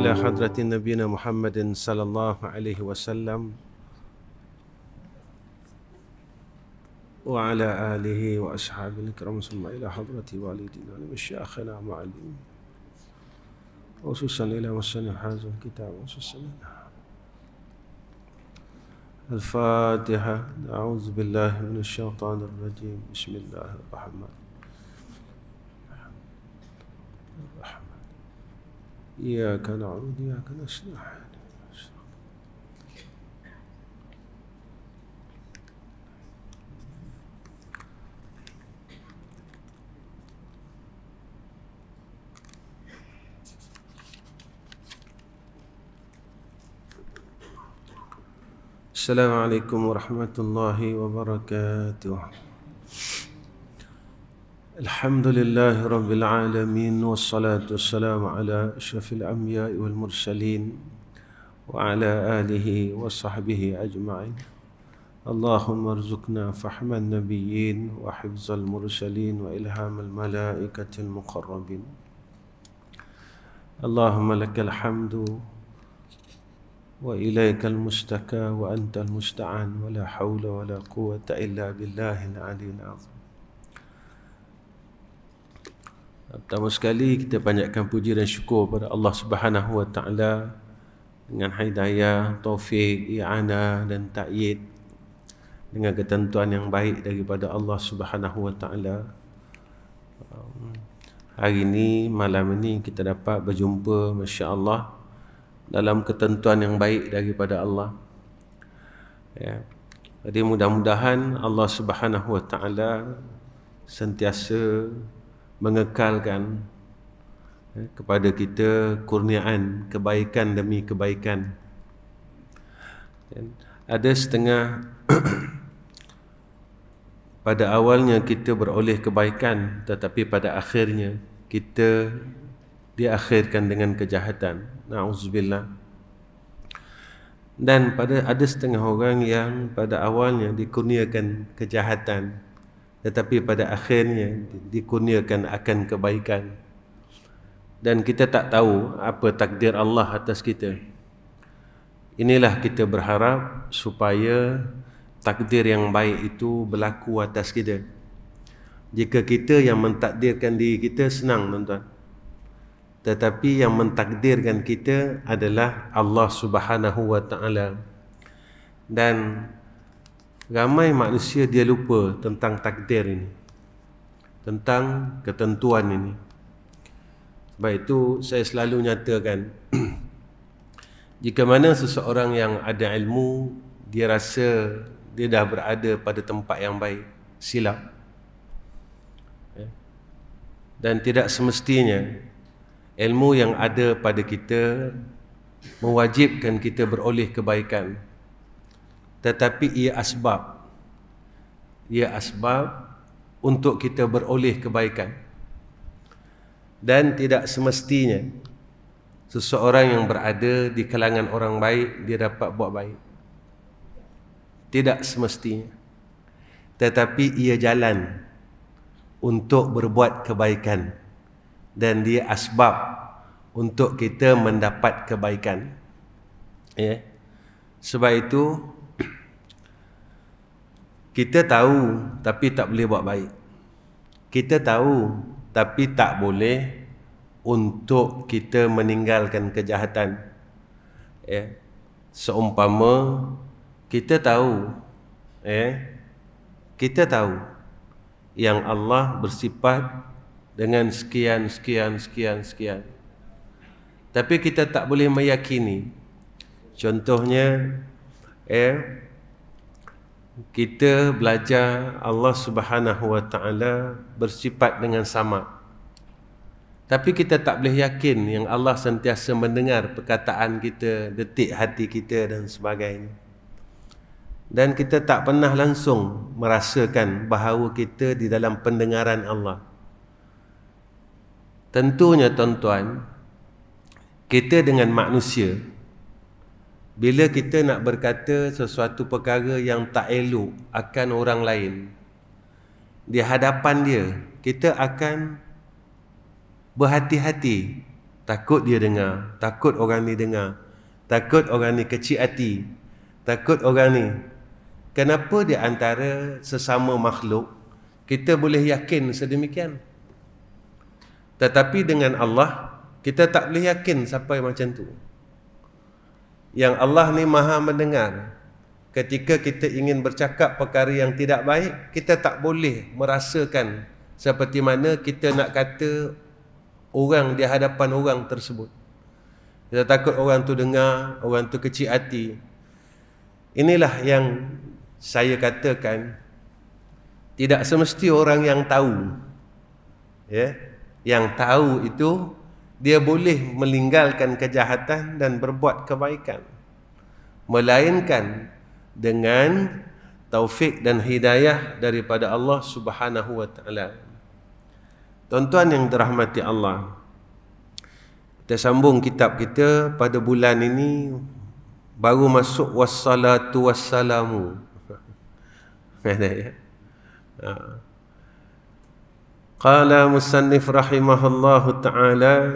إلى حضرة نبينا محمد صلى الله عليه وسلم وعلى آله وأصحابه الكرام، ثم إلى حضرة والدنا ومشايخنا معلمين، خصوصا إلى مصنف هذا الكتاب خصوصا. الفاتحة. أعوذ بالله من الشيطان الرجيم. بسم الله الرحمن الرحيم. إياك نعبد وإياك نستعين. السلام عليكم ورحمة الله وبركاته. الحمد لله رب العالمين، والصلاة والسلام على أشرف الأنبياء والمرسلين وعلى آله وصحبه أجمعين. اللهم ارزقنا فهم النبيين وحفظ المرسلين وإلهام الملائكة المقربين. اللهم لك الحمد وإليك المشتكى وأنت المستعان، ولا حول ولا قوة إلا بالله العلي العظيم. Pertama sekali kita banyakkan puji dan syukur pada Allah Subhanahu wa taala dengan hidayah, taufik, i'anah dan ta'yid dengan ketentuan yang baik daripada Allah Subhanahu wa taala. Hari ini, malam ini kita dapat berjumpa, masya-Allah, dalam ketentuan yang baik daripada Allah. Ya. Jadi mudah-mudahan Allah Subhanahu wa taala sentiasa mengekalkan kepada kita kurniaan kebaikan demi kebaikan. Dan ada setengah pada awalnya kita beroleh kebaikan, tetapi pada akhirnya kita diakhirkan dengan kejahatan. Na'udzubillah. Dan ada setengah orang yang pada awalnya dikurniakan kejahatan, tetapi pada akhirnya dikurniakan akan kebaikan. Dan kita tak tahu apa takdir Allah atas kita. Inilah kita berharap supaya takdir yang baik itu berlaku atas kita. Jika kita yang mentakdirkan diri kita, senang, tuan-tuan. Tetapi yang mentakdirkan kita adalah Allah Subhanahu wa taala. Dan ramai manusia dia lupa tentang takdir ini, tentang ketentuan ini. Sebab itu saya selalu nyatakan jika mana seseorang yang ada ilmu, dia rasa dia dah berada pada tempat yang baik, silap. Dan tidak semestinya ilmu yang ada pada kita mewajibkan kita beroleh kebaikan, tetapi ia asbab untuk kita beroleh kebaikan. Dan tidak semestinya seseorang yang berada di kalangan orang baik dia dapat buat baik. Tidak semestinya. Tetapi ia jalan untuk berbuat kebaikan, dan dia asbab untuk kita mendapat kebaikan. Ya. Sebab itu kita tahu tapi tak boleh buat baik. Kita tahu tapi tak boleh untuk kita meninggalkan kejahatan. Ya. Seumpama kita tahu yang Allah bersifat dengan sekian. Tapi kita tak boleh meyakini. Contohnya, kita belajar Allah Subhanahu wa taala bersifat dengan sama. Tapi kita tak boleh yakin yang Allah sentiasa mendengar perkataan kita, detik hati kita dan sebagainya. Dan kita tak pernah langsung merasakan bahawa kita di dalam pendengaran Allah. Tentunya tuan-tuan, kita dengan manusia, bila kita nak berkata sesuatu perkara yang tak elok akan orang lain, di hadapan dia, kita akan berhati-hati takut dia dengar, takut orang ni dengar, takut orang ni kecil hati, takut orang ni. Kenapa di antara sesama makhluk kita boleh yakin sedemikian, tetapi dengan Allah kita tak boleh yakin sampai macam tu? Yang Allah ni maha mendengar. Ketika kita ingin bercakap perkara yang tidak baik, kita tak boleh merasakan seperti mana kita nak kata orang di hadapan orang tersebut. Kita takut orang tu dengar, orang tu kecil hati. Inilah yang saya katakan, tidak semesti orang yang tahu, ya, yang tahu itu dia boleh meninggalkan kejahatan dan berbuat kebaikan, melainkan dengan taufik dan hidayah daripada Allah Subhanahu wa taala. Tuan-tuan yang dirahmati Allah, kita sambung kitab kita pada bulan ini, baru masuk wassalatu wassalamu. Ya. Qala musannif rahimahullahu ta'ala,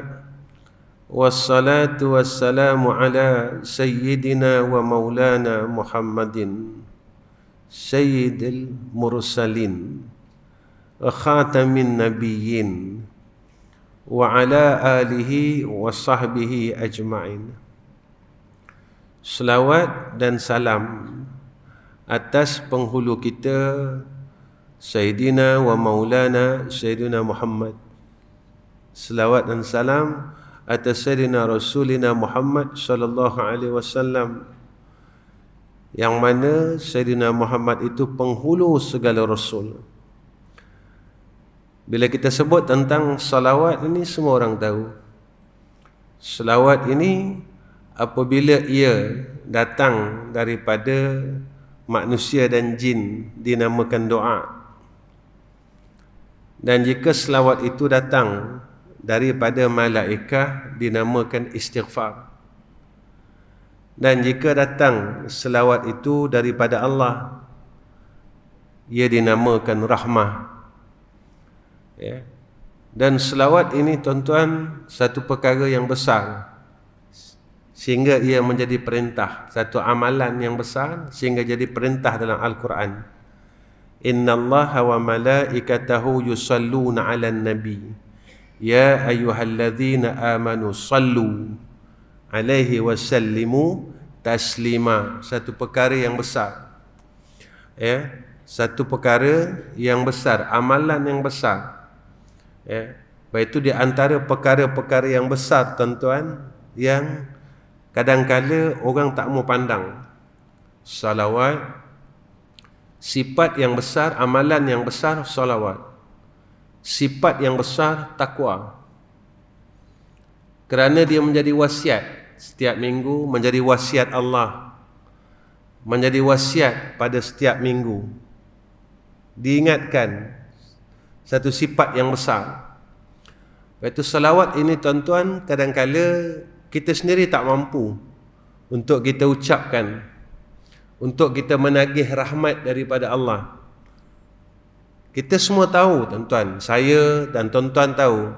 wassalatu wassalamu ala sayyidina wa maulana Muhammadin sayyidil mursalin wa khatamin nabiyyin wa ala alihi wa sahbihi ajma'in. Selawat dan salam atas penghulu kita Sayyidina wa maulana Sayyidina Muhammad. Selawat dan salam atas Sayyidina Rasulina Muhammad sallallahu alaihi wasallam, yang mana Sayyidina Muhammad itu penghulu segala rasul. Bila kita sebut tentang salawat ini, semua orang tahu. Salawat ini apabila ia datang daripada manusia dan jin dinamakan doa. Dan jika selawat itu datang daripada malaikat dinamakan istighfar. Dan jika datang selawat itu daripada Allah, ia dinamakan rahmah. Ya. Dan selawat ini tuan-tuan satu perkara yang besar, sehingga ia menjadi perintah, satu amalan yang besar sehingga jadi perintah dalam Al-Quran. Innallaha wa malaikatahu yusalluna 'alan nabi ya ayyuhalladzina amanu sallu 'alaihi wasallimu taslima. Satu perkara yang besar, ya, satu perkara yang besar, amalan yang besar, ya. Baik itu di antara perkara-perkara yang besar tuan-tuan, yang kadang-kala orang tak mau pandang. Salawat, sifat yang besar, amalan yang besar salawat. Sifat yang besar takwa. Kerana dia menjadi wasiat setiap minggu, menjadi wasiat Allah, menjadi wasiat pada setiap minggu. Diingatkan satu sifat yang besar. Iaitu salawat ini tuan-tuan, kadang-kala kita sendiri tak mampu untuk kita ucapkan, untuk kita menagih rahmat daripada Allah. Kita semua tahu tuan-tuan, saya dan tuan-tuan tahu,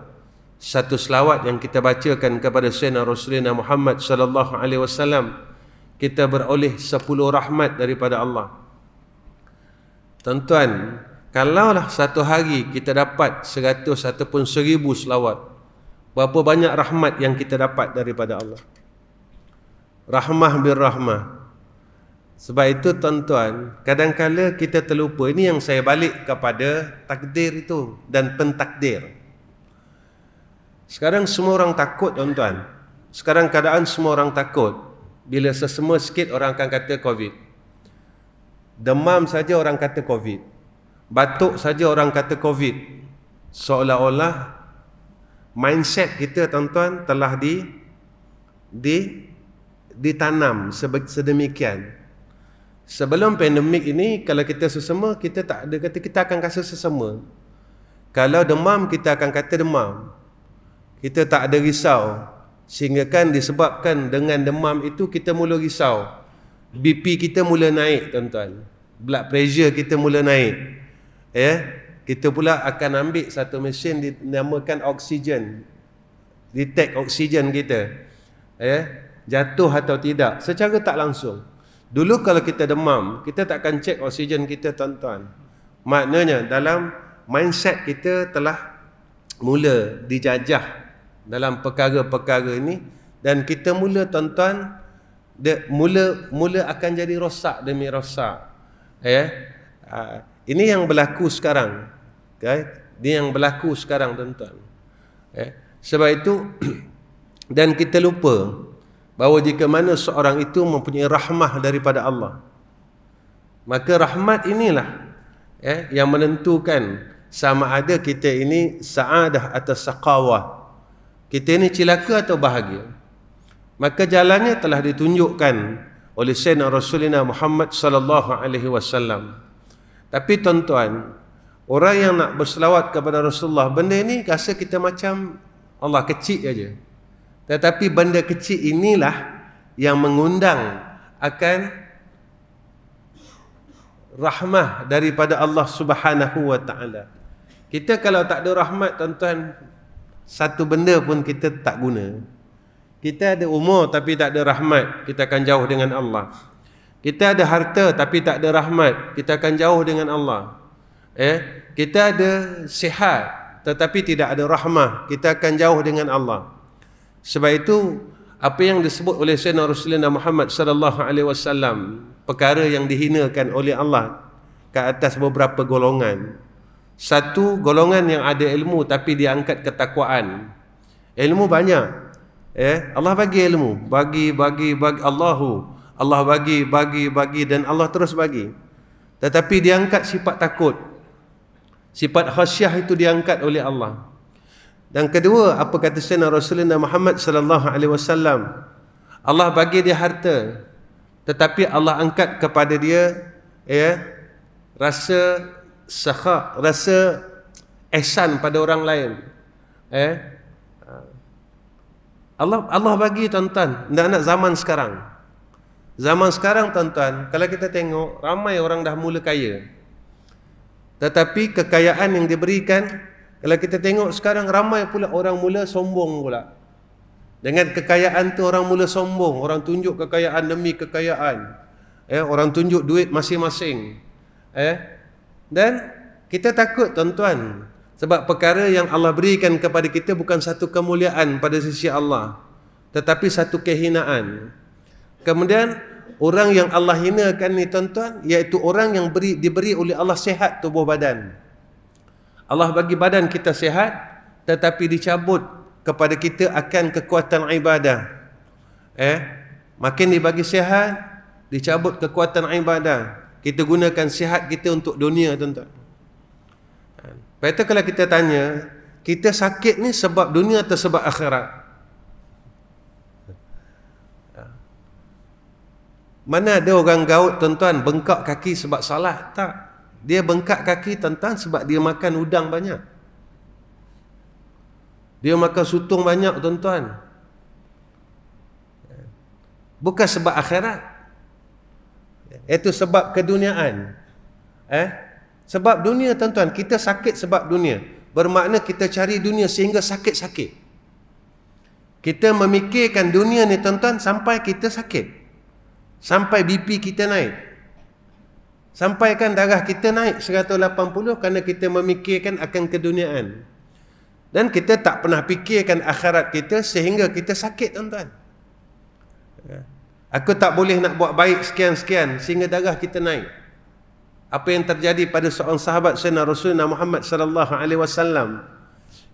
satu selawat yang kita bacakan kepada Sayyidina Rasulullah Muhammad sallallahu alaihi wasallam, kita beroleh 10 rahmat daripada Allah. Tuan-tuan, kalaulah satu hari kita dapat 100 ataupun 1000 selawat, berapa banyak rahmat yang kita dapat daripada Allah. Rahmah bir rahmah. Sebab itu tuan-tuan, kadang-kala kita terlupa. Ini yang saya balik kepada takdir itu dan pentakdir. Sekarang semua orang takut tuan-tuan. Sekarang keadaan semua orang takut. Bila sesama sikit orang akan kata COVID. Demam saja orang kata COVID. Batuk saja orang kata COVID. Seolah-olah mindset kita tuan-tuan telah ditanam sedemikian. Sebelum pandemik ini, kalau kita sesama, kita tak ada kata kita akan rasa sesama. Kalau demam, kita akan kata demam. Kita tak ada risau. Sehingga kan disebabkan dengan demam itu kita mula risau. BP kita mula naik tuan-tuan. Blood pressure kita mula naik. Ya, kita pula akan ambil satu mesin dinamakan oksigen. detect oksigen kita, jatuh atau tidak secara tak langsung. Dulu kalau kita demam, kita takkan cek oksigen kita, tuan-tuan. Maknanya dalam mindset kita telah mula dijajah dalam perkara-perkara ini, dan kita mula, tuan-tuan, mula akan jadi rosak demi rosak. Ini yang berlaku sekarang. Ini yang berlaku sekarang, tuan-tuan. Sebab itu dan kita lupa bahawa jika mana seorang itu mempunyai rahmah daripada Allah, maka rahmat inilah yang menentukan sama ada kita ini sa'adah atau saqawah, kita ini celaka atau bahagia. Maka jalannya telah ditunjukkan oleh Sayyidina Rasulullah Muhammad sallallahu alaihi wasallam. Tapi tuan-tuan, orang yang nak berselawat kepada Rasulullah, benda ini rasa kita macam Allah kecil aja. Tetapi benda kecil inilah yang mengundang akan rahmah daripada Allah Subhanahu wa taala. Kita kalau tak ada rahmat, tuan-tuan, satu benda pun kita tak guna. Kita ada umur tapi tak ada rahmat, kita akan jauh dengan Allah. Kita ada harta tapi tak ada rahmat, kita akan jauh dengan Allah. Kita ada sihat tetapi tidak ada rahmah, kita akan jauh dengan Allah. Sebab itu apa yang disebut oleh Sayyidina Rasulullah Muhammad sallallahu alaihi wasallam, perkara yang dihinakan oleh Allah ke atas beberapa golongan. Satu, golongan yang ada ilmu tapi dia angkat ketakwaan. Ilmu banyak. Allah bagi ilmu, bagi Allah bagi dan Allah terus bagi. Tetapi dia angkat sifat takut. Sifat khasyah itu diangkat oleh Allah. Dan kedua, apa kata Sayyidina Rasulullah Muhammad sallallahu alaihi wasallam? Allah bagi dia harta, tetapi Allah angkat kepada dia rasa sakha, rasa ihsan pada orang lain. Allah bagi, tuan-tuan, anak-anak zaman sekarang. Zaman sekarang, tuan-tuan, kalau kita tengok ramai orang dah mula kaya. Tetapi kekayaan yang diberikan, kalau kita tengok sekarang ramai pula orang mula sombong pula. Dengan kekayaan tu orang mula sombong, orang tunjuk kekayaan demi kekayaan. Orang tunjuk duit masing-masing. Dan kita takut, tuan-tuan, sebab perkara yang Allah berikan kepada kita bukan satu kemuliaan pada sisi Allah, tetapi satu kehinaan. Kemudian orang yang Allah hinakan ni, tuan-tuan, iaitu orang yang diberi oleh Allah sihat tubuh badan. Allah bagi badan kita sihat, tetapi dicabut kepada kita akan kekuatan ibadah. Makin dibagi sihat, dicabut kekuatan ibadah. Kita gunakan sihat kita untuk dunia, tuan-tuan. Lepas itu kalau kita tanya, kita sakit ni sebab dunia atau sebab akhirat? Mana ada orang gaut, tuan-tuan, bengkak kaki sebab salat? Tak. Dia bengkak kaki, tuan-tuan, sebab dia makan udang banyak. Dia makan sutung banyak, tuan-tuan. Bukan sebab akhirat. Itu sebab keduniaan. Sebab dunia, tuan-tuan, kita sakit sebab dunia. Bermakna kita cari dunia sehingga sakit-sakit. Kita memikirkan dunia ni, tuan-tuan, sampai kita sakit. Sampai BP kita naik. Sampai kan darah kita naik 180 kerana kita memikirkan akan keduniaan. Dan kita tak pernah fikirkan akhirat kita sehingga kita sakit, tuan-tuan. Aku tak boleh nak buat baik sekian-sekian sehingga darah kita naik. Apa yang terjadi pada seorang sahabat Sayyidina Rasulullah Muhammad sallallahu alaihi wasallam,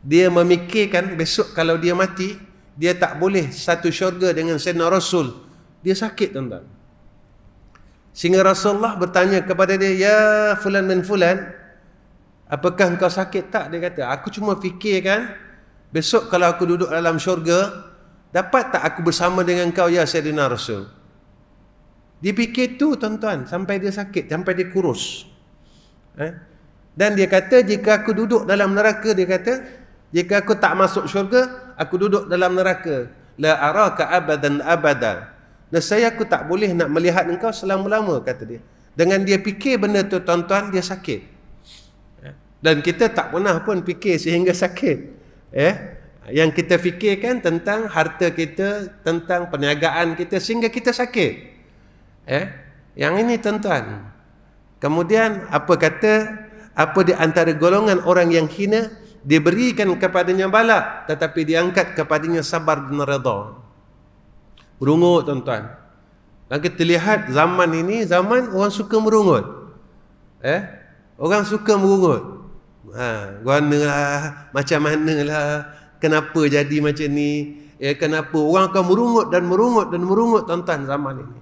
dia memikirkan besok kalau dia mati, dia tak boleh satu syurga dengan Sayyidina Rasul. Dia sakit, tuan-tuan. Sehingga Rasulullah bertanya kepada dia, "Ya fulan bin fulan, apakah engkau sakit?" Tak, dia kata, "Aku cuma fikirkan besok kalau aku duduk dalam syurga, dapat tak aku bersama dengan kau ya Sayyidina Rasul?" Dia fikir tu, tuan-tuan, sampai dia sakit, sampai dia kurus. Dan dia kata, jika aku duduk dalam neraka, dia kata, jika aku tak masuk syurga, aku duduk dalam neraka. La araka abadan abada. Nescaya aku tak boleh nak melihat engkau selama-lama, kata dia. Dengan dia fikir benda tu, tuan-tuan, dia sakit. Dan kita tak pernah pun fikir sehingga sakit. Yang kita fikirkan tentang harta kita, tentang perniagaan kita sehingga kita sakit. Yang ini tuan-tuan. Kemudian apa kata? Apa di antara golongan orang yang hina, diberikan kepadanya bala tetapi diangkat kepadanya sabar dan redha. Merungut tuan-tuan. Dan kita lihat zaman ini, zaman orang suka merungut. Orang suka merungut. Guanalah, macam manalah, kenapa jadi macam ni? Kenapa orang akan merungut dan merungut dan merungut tuan-tuan zaman ini.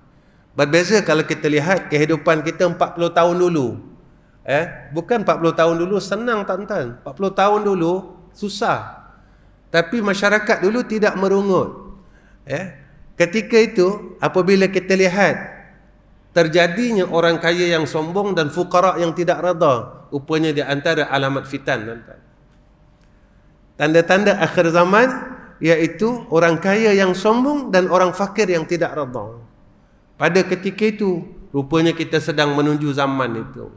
Berbeza kalau kita lihat kehidupan kita 40 tahun dulu. Bukan 40 tahun dulu senang tuan-tuan. 40 tahun dulu susah. Tapi masyarakat dulu tidak merungut. Ketika itu apabila kita lihat terjadinya orang kaya yang sombong dan fuqara yang tidak redha, rupanya di antara alamat fitan tuan-tuan. Tanda-tanda akhir zaman iaitu orang kaya yang sombong dan orang fakir yang tidak redha. Pada ketika itu rupanya kita sedang menuju zaman itu.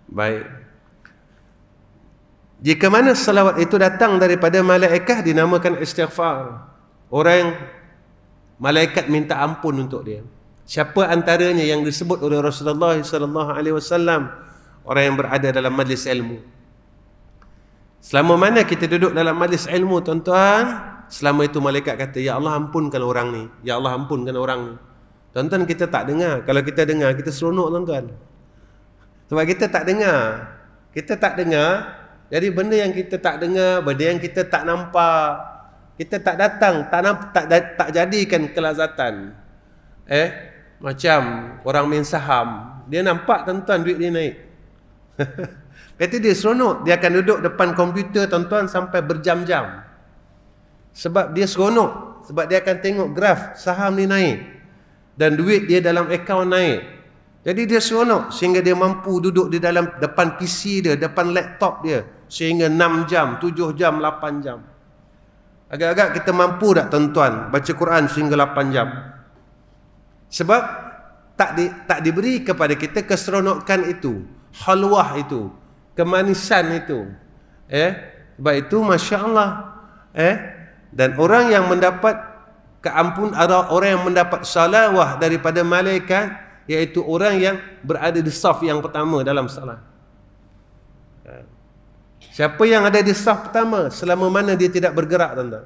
Baik. Jika mana salawat itu datang daripada malaikat dinamakan istighfar. Orang malaikat minta ampun untuk dia. Siapa antaranya yang disebut oleh Rasulullah sallallahu alaihi wasallam? Orang yang berada dalam majlis ilmu. Selama mana kita duduk dalam majlis ilmu tuan-tuan, selama itu malaikat kata, ya Allah ampunkan orang ni, ya Allah ampunkan orang ni. Tuan-tuan kita tak dengar. Kalau kita dengar kita seronok tuan-tuan. Sebab kita tak dengar. Kita tak dengar. Jadi benda yang kita tak dengar, benda yang kita tak nampak, kita tak datang, tak jadikan kelazatan. Macam orang main saham, dia nampak tuan-tuan duit dia naik. Kata dia seronok, dia akan duduk depan komputer tuan-tuan sampai berjam-jam. Sebab dia seronok, sebab dia akan tengok graf saham ni naik dan duit dia dalam akaun naik. Jadi dia seronok sehingga dia mampu duduk di dalam depan PC dia, depan laptop dia sehingga 6 jam, 7 jam, 8 jam. Agak-agak kita mampu tak tuan-tuan baca Quran sehingga 8 jam. Sebab tak diberi kepada kita keseronokan itu, halwah itu, kemanisan itu. Sebab itu masya-Allah. Dan orang yang mendapat orang yang mendapat salawah daripada malaikat, iaitu orang yang berada di saf yang pertama dalam salat. Siapa yang ada di saf pertama, selama mana dia tidak bergerak tuan-tuan?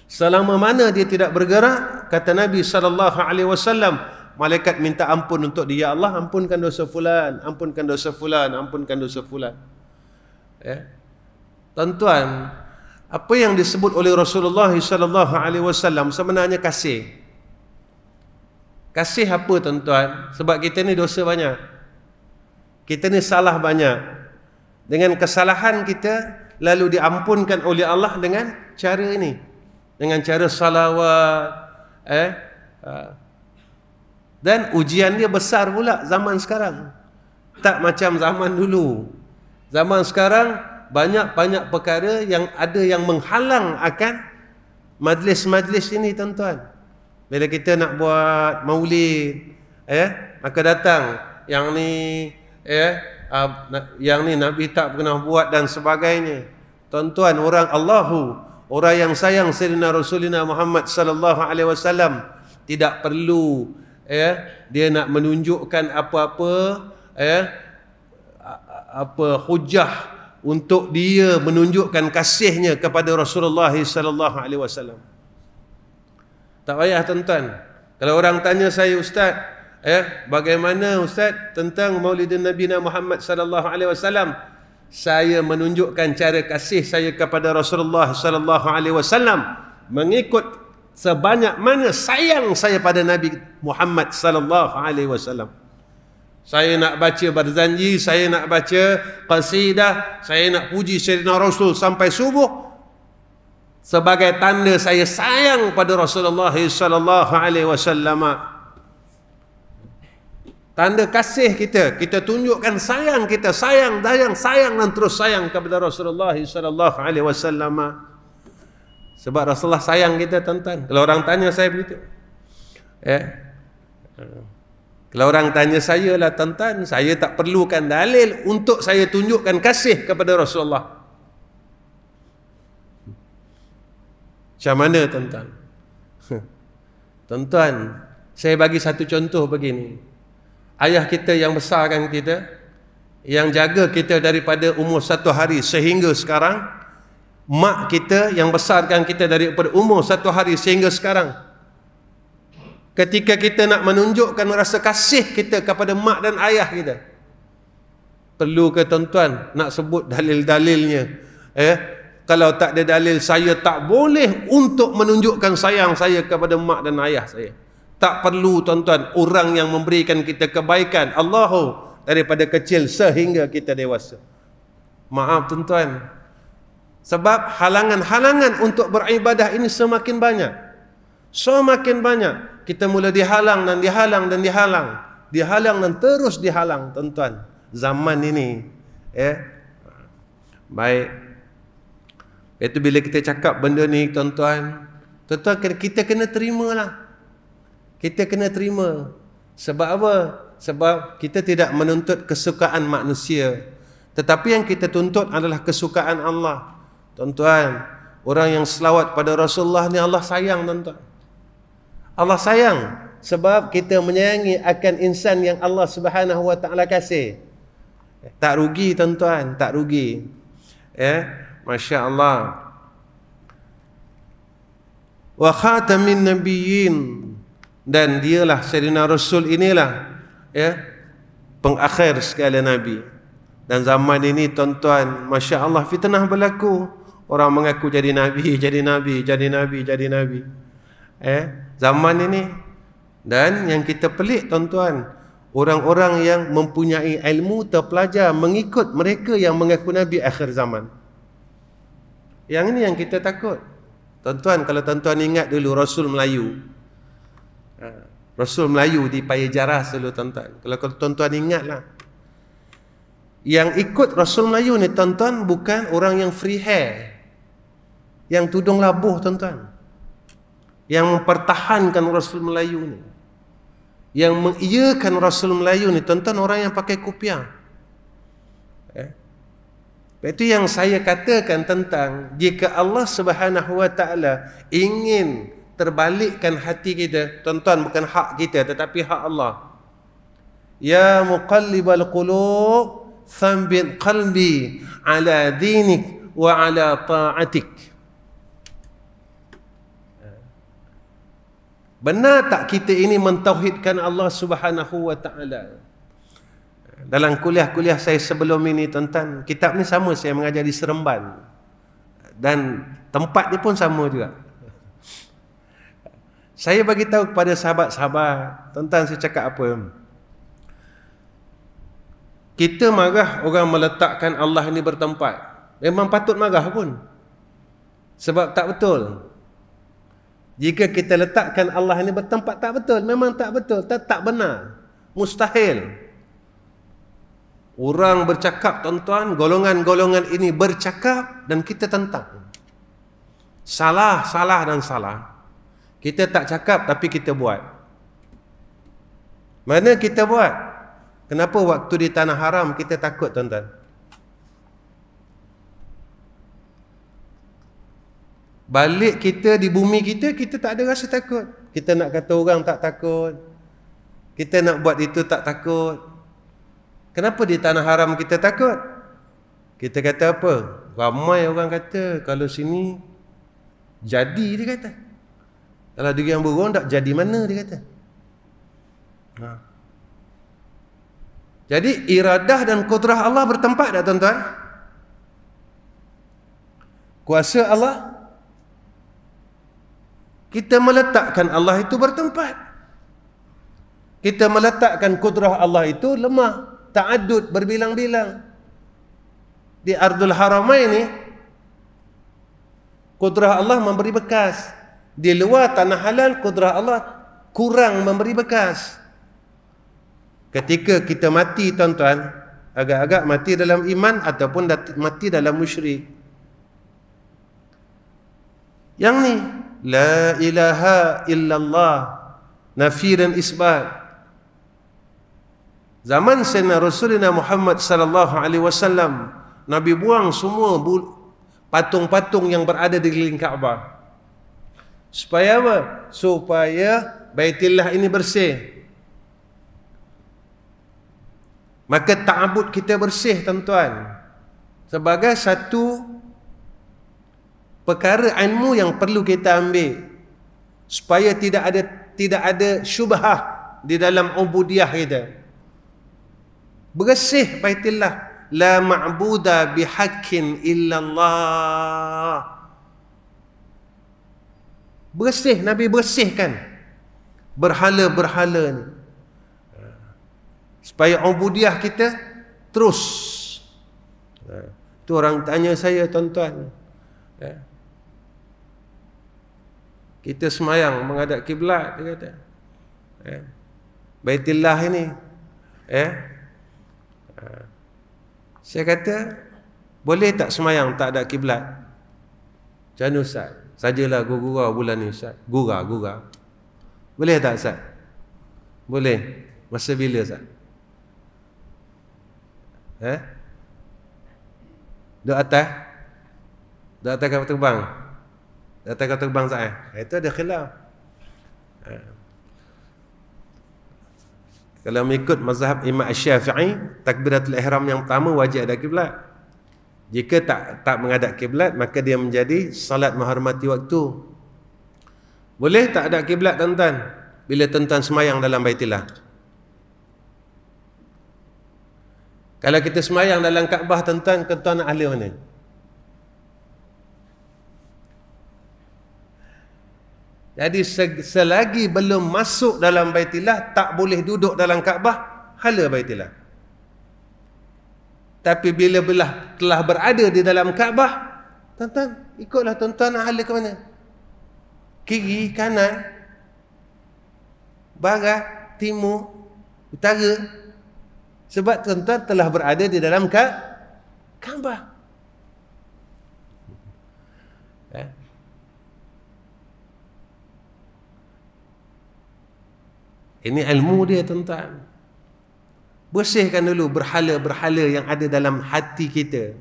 Selama mana dia tidak bergerak, kata Nabi SAW, malaikat minta ampun untuk dia. Ya Allah ampunkan dosa fulan, ampunkan dosa fulan, ampunkan dosa fulan. Tuan-tuan, apa yang disebut oleh Rasulullah SAW sebenarnya kasih. Kasih apa tuan-tuan? Sebab kita ni dosa banyak. Kita ni salah banyak. Dengan kesalahan kita lalu diampunkan oleh Allah dengan cara ini, dengan cara salawat. Dan ujian dia besar pula zaman sekarang. Tak macam zaman dulu. Zaman sekarang banyak perkara yang ada yang menghalang akan majlis-majlis ini tuan-tuan. Bila kita nak buat maulid, maka datang yang ni, yang ni Nabi tak pernah buat dan sebagainya. Tuan-tuan, orang orang yang sayang Sayyidina Rasulina Muhammad sallallahu alaihi wasallam tidak perlu dia nak menunjukkan apa-apa hujah untuk dia menunjukkan kasihnya kepada Rasulullah sallallahu alaihi wasallam. Tak payah tuan-tuan. Kalau orang tanya saya, ustaz, bagaimana ustaz tentang Maulidin Nabi Muhammad sallallahu alaihi wasallam? Saya menunjukkan cara kasih saya kepada Rasulullah sallallahu alaihi wasallam mengikut sebanyak mana sayang saya pada Nabi Muhammad sallallahu alaihi wasallam. Saya nak baca barzanji, saya nak baca qasidah, saya nak puji Sayyidina Rasul sampai subuh sebagai tanda saya sayang pada Rasulullah sallallahu alaihi wasallam. Tanda kasih kita, kita tunjukkan sayang kita, sayang dan terus sayang kepada Rasulullah sallallahu alaihi wasallam. Sebab Rasulullah sayang kita tuan-tuan. Kalau orang tanya saya begitu. Kalau orang tanya saya lah tuan-tuan, saya tak perlukan dalil untuk saya tunjukkan kasih kepada Rasulullah. Macam mana tuan-tuan? Tuan-tuan, saya bagi satu contoh begini. Ayah kita yang besarkan kita, yang jaga kita daripada umur 1 hari sehingga sekarang, mak kita yang besarkan kita daripada umur 1 hari sehingga sekarang. Ketika kita nak menunjukkan rasa kasih kita kepada mak dan ayah kita, perlu ke tuan-tuan nak sebut dalil-dalilnya? Kalau tak ada dalil, saya tak boleh untuk menunjukkan sayang saya kepada mak dan ayah saya. Tak perlu tuan-tuan, orang yang memberikan kita kebaikan, Allahu, daripada kecil sehingga kita dewasa. Maaf tuan-tuan, sebab halangan-halangan untuk beribadah ini semakin banyak. Semakin banyak. Kita mula dihalang dan dihalang dan dihalang. Dihalang dan terus dihalang tuan-tuan. Zaman ini. Baik. Itu bila kita cakap benda ni tuan-tuan, tuan-tuan kita kena terimalah. Kita kena terima. Sebab apa? Sebab kita tidak menuntut kesukaan manusia, tetapi yang kita tuntut adalah kesukaan Allah. Tuan-tuan, orang yang selawat pada Rasulullah ni Allah sayang tuan-tuan. Allah sayang sebab kita menyayangi akan insan yang Allah Subhanahu wa taala kasih. Tak rugi tuan-tuan, tak rugi. Masya-Allah. Wa khatamin nabiyyin, dan dialah Sayyidina Rasul inilah pengakhir segala nabi. Dan zaman ini tuan-tuan, Masya Allah, fitnah berlaku. Orang mengaku jadi nabi, jadi nabi, jadi nabi, jadi nabi. Zaman ini. Dan yang kita pelik tuan-tuan, orang-orang yang mempunyai ilmu, terpelajar, mengikut mereka yang mengaku nabi akhir zaman. Yang ini yang kita takut. Tuan-tuan, kalau tuan-tuan ingat dulu Rasul Melayu, Rasul Melayu di Payajaras dulu tuan-tuan. Kalau tuan-tuan ingatlah, yang ikut Rasul Melayu ni tuan-tuan bukan orang yang free hair, yang tudung labuh tuan-tuan. Yang mempertahankan Rasul Melayu ni, yang mengiyakan Rasul Melayu ni tuan-tuan, orang yang pakai kopiah. Itu yang saya katakan tentang, jika Allah Subhanahu wa taala ingin terbalikkan hati kita, tuan-tuan, bukan hak kita tetapi hak Allah. Ya muqallibal qulub, thabbit qalbi ala dinik wa ala ta'atik. Benar tak kita ini mentauhidkan Allah Subhanahu wa taala? Dalam kuliah-kuliah saya sebelum ini tuan-tuan, kitab ni sama saya mengajar di Seremban, dan tempat dia pun sama juga. Saya bagi tahu kepada sahabat-sahabat, tuan-tuan, saya cakap apa? Kita marah orang meletakkan Allah ini bertempat. Memang patut marah pun. Sebab tak betul. Jika kita letakkan Allah ini bertempat, tak betul. Memang tak betul. Tak benar. Mustahil. Orang bercakap tuan-tuan, golongan-golongan ini bercakap dan kita tentang. Salah, salah dan salah. Kita tak cakap tapi kita buat. Mana kita buat? Kenapa waktu di tanah haram kita takut tuan-tuan? Balik kita di bumi kita, kita tak ada rasa takut. Kita nak kata orang tak takut. Kita nak buat itu tak takut. Kenapa di tanah haram kita takut? Kita kata apa? Ramai orang kata kalau sini jadi, dia kata. Kalau dia yang burung tak jadi mana, dia kata. Jadi iradah dan kudrah Allah bertempat tak tuan-tuan? Kuasa Allah, kita meletakkan Allah itu bertempat. Kita meletakkan kudrah Allah itu lemah, ta'addud, berbilang-bilang. Di Ardul Haramain ini kudrah Allah memberi bekas. Di luar tanah halal, kudrah Allah kurang memberi bekas. Ketika kita mati tuan-tuan, agak-agak mati dalam iman ataupun mati dalam musyrik. Yang ni la ilaha illallah, nafi dan isbat. Zaman Sayyidina Rasulullah Muhammad sallallahu alaihi wasallam, Nabi buang semua patung-patung yang berada di keliling Kaabah. Supaya apa? Supaya Baitullah ini bersih. Maka ta'abud kita bersih, tuan-tuan, sebagai satu perkara ilmu yang perlu kita ambil, supaya tidak ada syubhah di dalam ubudiyah kita. Bersih Baitullah. La ma'buda bihaqqin illallah. Bersih, Nabi bersihkan berhala-berhala ni, supaya ubudiyah kita terus. Tu orang tanya saya, tuan-tuan, kita semayang menghadap kiblat, dia kata, Baitullah ini, saya kata, boleh tak semayang tak ada kiblat? Macam mana, Ustaz? Sajalah gurau bulan ni, Ustaz. Gurau. Boleh tak, Ustaz? Boleh. Masa bila, Ustaz? Duduk atas? Duduk atas kapal terbang? Duduk atas kapal terbang, Ustaz? Itu ada khilaf. Kalau mengikut mazhab Imam Syafi'i, takbiratul ihram yang pertama wajib ada kiblat. Jika tak menghadap kiblat, maka dia menjadi salat menghormati waktu. Boleh tak ada kiblat, tuan-tuan, bila tuan-tuan semayang dalam Baitullah? Kalau kita semayang dalam Kaabah, tuan-tuan, tuan-tuan nak ahli mana? Jadi selagi belum masuk dalam Baitullah, tak boleh duduk dalam Kaabah, hala Baitullah. Tapi bila telah berada di dalam Kaabah, tuan-tuan, ikutlah tuan-tuan nak hala ke mana? Kiri, kanan, barat, timur, utara. Sebab tuan-tuan telah berada di dalam Kaabah. Ini ilmu dia, tuan-tuan. Bersihkan dulu berhala-berhala yang ada dalam hati kita,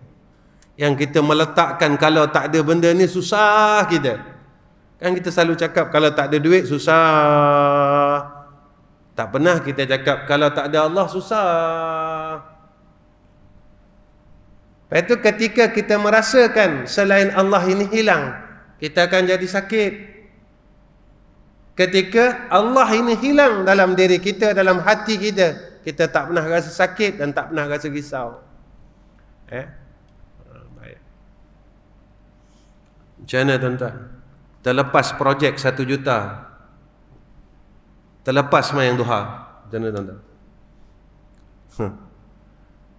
yang kita meletakkan. Kalau tak ada benda ni susah kita. Kan kita selalu cakap kalau tak ada duit susah. Tak pernah kita cakap kalau tak ada Allah susah. Lepas itu ketika kita merasakan selain Allah ini hilang, kita akan jadi sakit. Ketika Allah ini hilang dalam diri kita, dalam hati kita, kita tak pernah rasa sakit dan tak pernah rasa risau. Baik. Macam mana, tuan-tuan? Terlepas projek 1 juta, terlepas semayang duha, macam mana, tuan-tuan?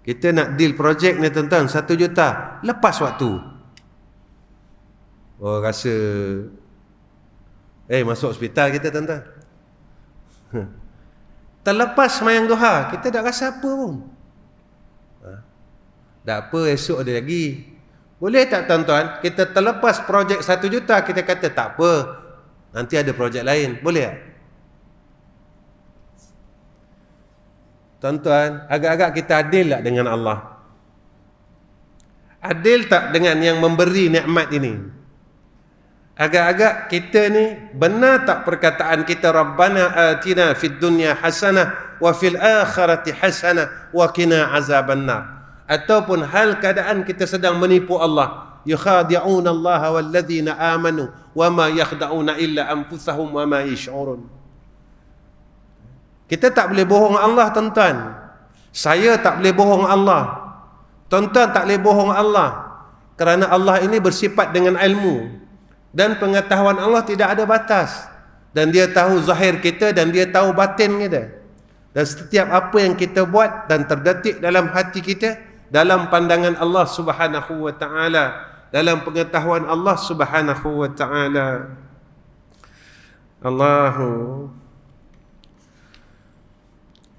Kita nak deal projek ni, tuan-tuan, 1 juta, lepas waktu. Oh, rasa masuk hospital kita, tuan-tuan. Terlepas semayang duha, kita tak rasa apa pun. Tak apa, esok ada lagi. Boleh tak, tuan-tuan, kita terlepas projek 1 juta, kita kata tak apa, nanti ada projek lain. Boleh tak? Tuan-tuan, agak-agak kita adil tak dengan Allah? Adil tak dengan yang memberi nikmat ini? Agak-agak kita ni, benar tak perkataan kita, Rabbana atina fid dunya hasanah wa fil akhirati hasanah wa qina azabannar? Ataupun hal keadaan kita sedang menipu Allah, yukhadi'una Allah walladzina amanu wa ma yakhda'una illa anfusahum wa ma yash'urun. Kita tak boleh bohong Allah, tuan-tuan. Saya tak boleh bohong Allah. Tuan-tuan tak boleh bohong Allah. Kerana Allah ini bersifat dengan ilmu. Dan pengetahuan Allah tidak ada batas. Dan dia tahu zahir kita dan dia tahu batin kita. Dan setiap apa yang kita buat dan terdetik dalam hati kita, dalam pandangan Allah Subhanahu wa ta'ala, dalam pengetahuan Allah Subhanahu wa ta'ala. Allahu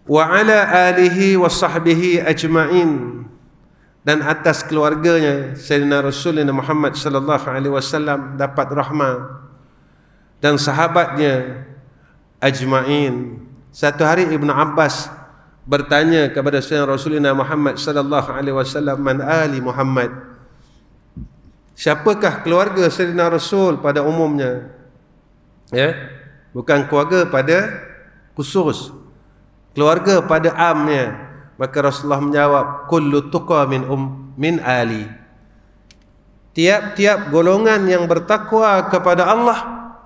wa ala alihi wa sahbihi ajma'in, dan atas keluarganya Sayyidina Rasulullah Muhammad sallallahu alaihi wasallam dapat rahmat, dan sahabatnya ajma'in. Satu hari Ibn Abbas bertanya kepada Sayyidina Rasulullah Muhammad sallallahu alaihi wasallam, man ali Muhammad? Siapakah keluarga Sayyidina Rasul pada umumnya? Ya, bukan keluarga pada khusus, keluarga pada amnya. Maka Rasulullah menjawab, kullu tuqa min ali. Tiap-tiap golongan yang bertakwa kepada Allah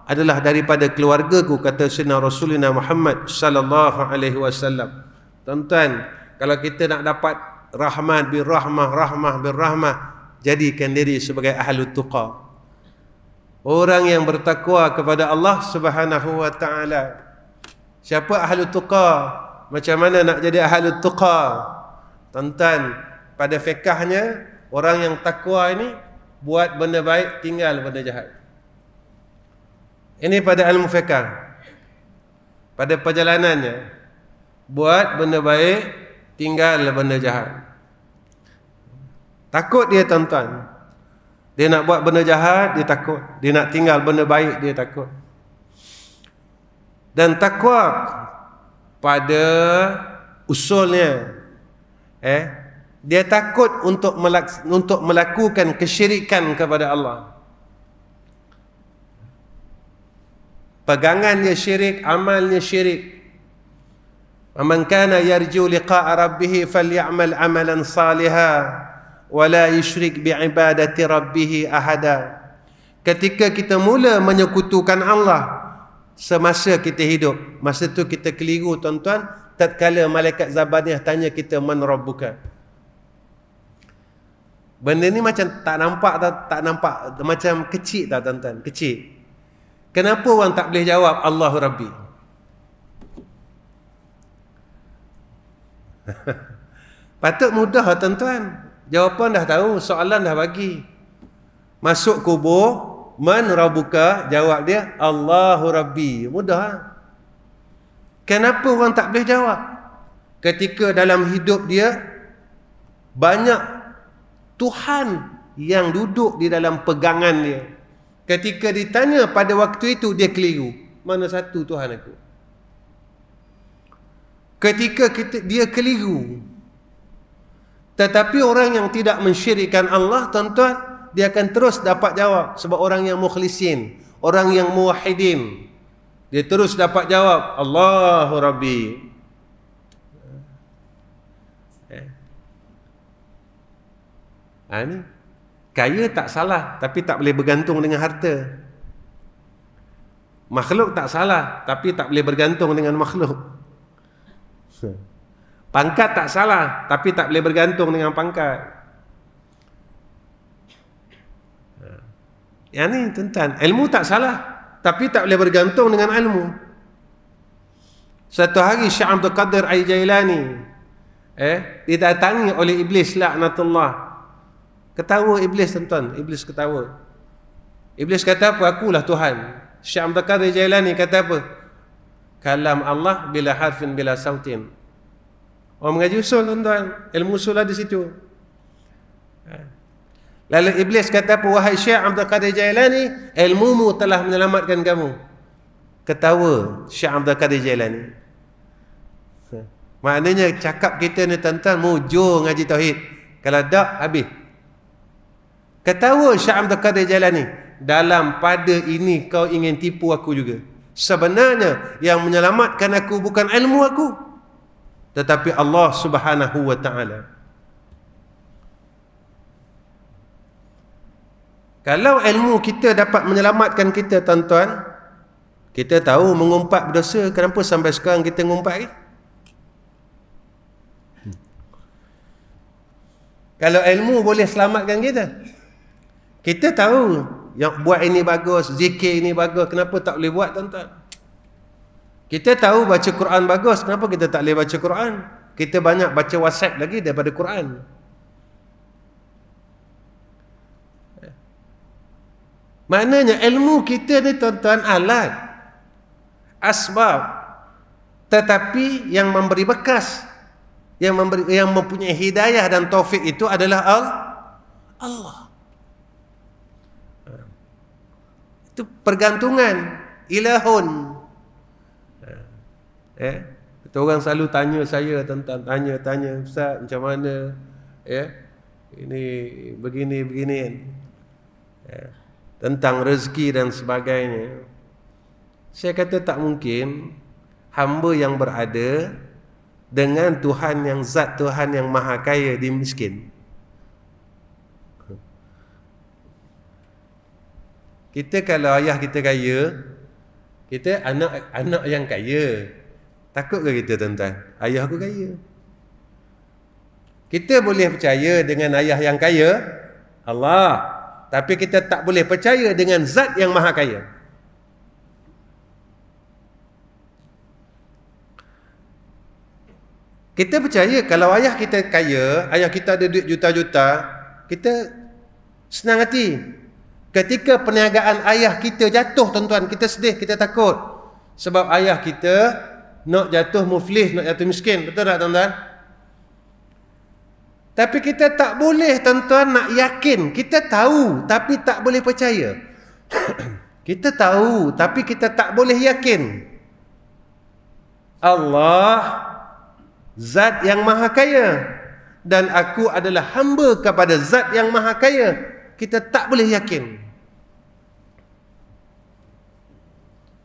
adalah daripada keluargaku, kata Sayyidina Rasulullah Muhammad sallallahu alaihi wasallam. Tuan-tuan, kalau kita nak dapat rahmat bin rahmah, rahmah bin rahmah, jadikan diri sebagai ahlut tuqa, orang yang bertakwa kepada Allah Subhanahu wa taala. Siapa ahlut tuqa? Macam mana nak jadi ahlut tuqa? Tuan-tuan, pada fiqhnya, orang yang takwa ini buat benda baik, tinggal benda jahat. Ini pada ilmu fiqh. Pada perjalanannya, buat benda baik, tinggal benda jahat. Takut dia, tuan-tuan. Dia nak buat benda jahat, dia takut. Dia nak tinggal benda baik, dia takut. Dan takwa pada usulnya, dia takut untuk melakukan kesyirikan kepada Allah. Pegangannya syirik, amalnya syirik. Man kana yarju liqa'a rabbih falyamal amalan salihan wa la yusyrik bi'ibadati rabbih ahada. Ketika kita mula menyekutukan Allah semasa kita hidup, masa tu kita keliru, tuan-tuan. Tatkala malaikat Zabaniah tanya kita, man rabbuka? Benda ni macam tak nampak macam kecil tak, tuan-tuan? Kecil. Kenapa orang tak boleh jawab Allahu Rabbi? Patut mudah, tuan-tuan. Jawapan dah tahu, soalan dah bagi. Masuk kubur, man rabbuka? Jawab dia, Allahu Rabbi. Mudah. Kenapa orang tak boleh jawab? Ketika dalam hidup dia banyak Tuhan yang duduk di dalam pegangan dia. Ketika ditanya pada waktu itu, dia keliru. Mana satu Tuhan aku? Ketika dia keliru. Tetapi orang yang tidak mensyirikkan Allah, tuan-tuan, dia akan terus dapat jawab. Sebab orang yang mukhlisin, orang yang muwahhidin, dia terus dapat jawab, Allahu Rabbi. Ini kaya tak salah, tapi tak boleh bergantung dengan harta. Makhluk tak salah, tapi tak boleh bergantung dengan makhluk. Pangkat tak salah, tapi tak boleh bergantung dengan pangkat. Yang ni, tuan-tuan, ilmu tak salah, tapi tak boleh bergantung dengan ilmu. Satu hari Syekh Abdul Qadir Al-Jailani didatangi oleh iblis, laknatullah. Ketawa iblis, tuan-tuan. Iblis ketawa. Iblis kata apa? Akulah Tuhan. Syekh Abdul Qadir Jailani kata apa? Kalam Allah bila harfin bila sautin. Orang mengaji usul, tuan-tuan. Ilmu usul ada di situ. Lalu iblis kata apa? Wahai Syekh Abdul Qadir Jailani, ilmumu telah menyelamatkan kamu. Ketawa Syekh Abdul Qadir Jailani. Maknanya cakap kita ni, tuan-tuan, mujur ngaji tauhid. Kalau tak, habis. Ketawa Syekh Abdul Qadir Jailani, dalam pada ini kau ingin tipu aku juga. Sebenarnya yang menyelamatkan aku bukan ilmu aku, tetapi Allah Subhanahu wa ta'ala. Kalau ilmu kita dapat menyelamatkan kita, tuan-tuan, kita tahu mengumpat berdosa, kenapa sampai sekarang kita mengumpat? Kalau ilmu boleh selamatkan kita, kita tahu yang buat ini bagus, zikir ini bagus, kenapa tak boleh buat, tuan-tuan? Kita tahu baca Quran bagus, kenapa kita tak boleh baca Quran? Kita banyak baca WhatsApp lagi daripada Quran. Maknanya ilmu kita ni, tuan-tuan, alat, asbab, tetapi yang memberi bekas, yang mempunyai hidayah dan taufik itu adalah Allah. Itu pergantungan, ilahun. Orang selalu tanya saya, tuan-tuan, tanya, Ustaz, macam mana? Ini begini. Tentang rezeki dan sebagainya. Saya kata tak mungkin hamba yang berada dengan Tuhan yang zat Tuhan yang maha kaya dia miskin. Kita kalau ayah kita kaya, kita anak yang kaya. Takut ke kita tuan-tuan? Ayah aku kaya. Kita boleh percaya dengan ayah yang kaya, Allah. Tapi kita tak boleh percaya dengan zat yang maha kaya. Kita percaya kalau ayah kita kaya, ayah kita ada duit juta-juta, kita senang hati. Ketika perniagaan ayah kita jatuh, tuan-tuan, kita sedih, kita takut. Sebab ayah kita nak jatuh muflis, nak jatuh miskin. Betul tak, tuan-tuan? Tapi kita tak boleh, tuan-tuan, nak yakin. Kita tahu, tapi tak boleh percaya. Kita tahu, tapi kita tak boleh yakin. Allah zat yang maha kaya, dan aku adalah hamba kepada zat yang maha kaya. Kita tak boleh yakin.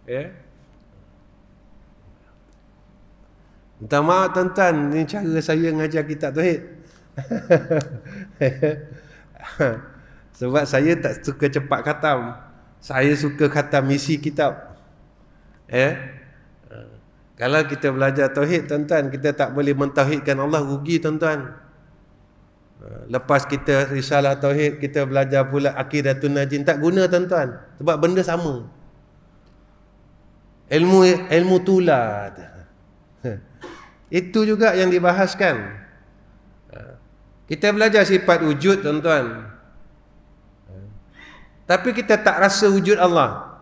Ya. Minta maaf tuan-tuan, ni cara saya mengajar kitab tauhid. Sebab saya tak suka cepat khatam. Saya suka khatam isi kitab. Kalau kita belajar tauhid, tuan-tuan, kita tak boleh mentauhidkan Allah, rugi, tuan-tuan. Lepas kita risalah tauhid, kita belajar pula Aqidatun Najin, tak guna, tuan-tuan. Sebab benda sama. Ilmu tulah. Itu juga yang dibahaskan. Kita belajar sifat wujud, tuan-tuan. Tapi kita tak rasa wujud Allah.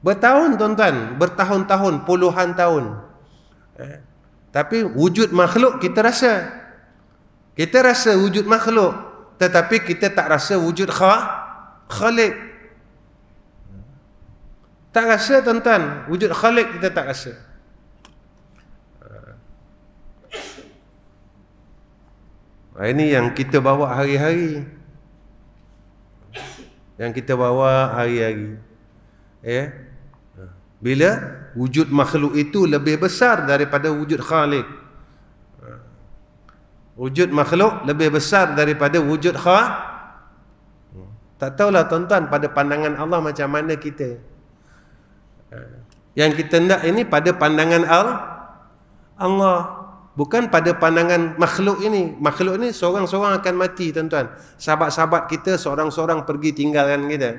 Bertahun, tuan-tuan, bertahun-tahun, puluhan tahun. Tapi wujud makhluk kita rasa. Kita rasa wujud makhluk, tetapi kita tak rasa wujud Khalik. Tak rasa, tuan-tuan, wujud Khalik kita tak rasa. Ini yang kita bawa hari-hari. Yang kita bawa hari-hari. Bila wujud makhluk itu lebih besar daripada wujud Khalik. Wujud makhluk lebih besar daripada wujud Tak tahulah, tuan-tuan, pada pandangan Allah macam mana kita. Yang kita nak ini pada pandangan Allah. Bukan pada pandangan makhluk ini. Makhluk ini seorang-seorang akan mati, tuan-tuan. Sahabat-sahabat kita seorang-seorang pergi tinggalkan kita.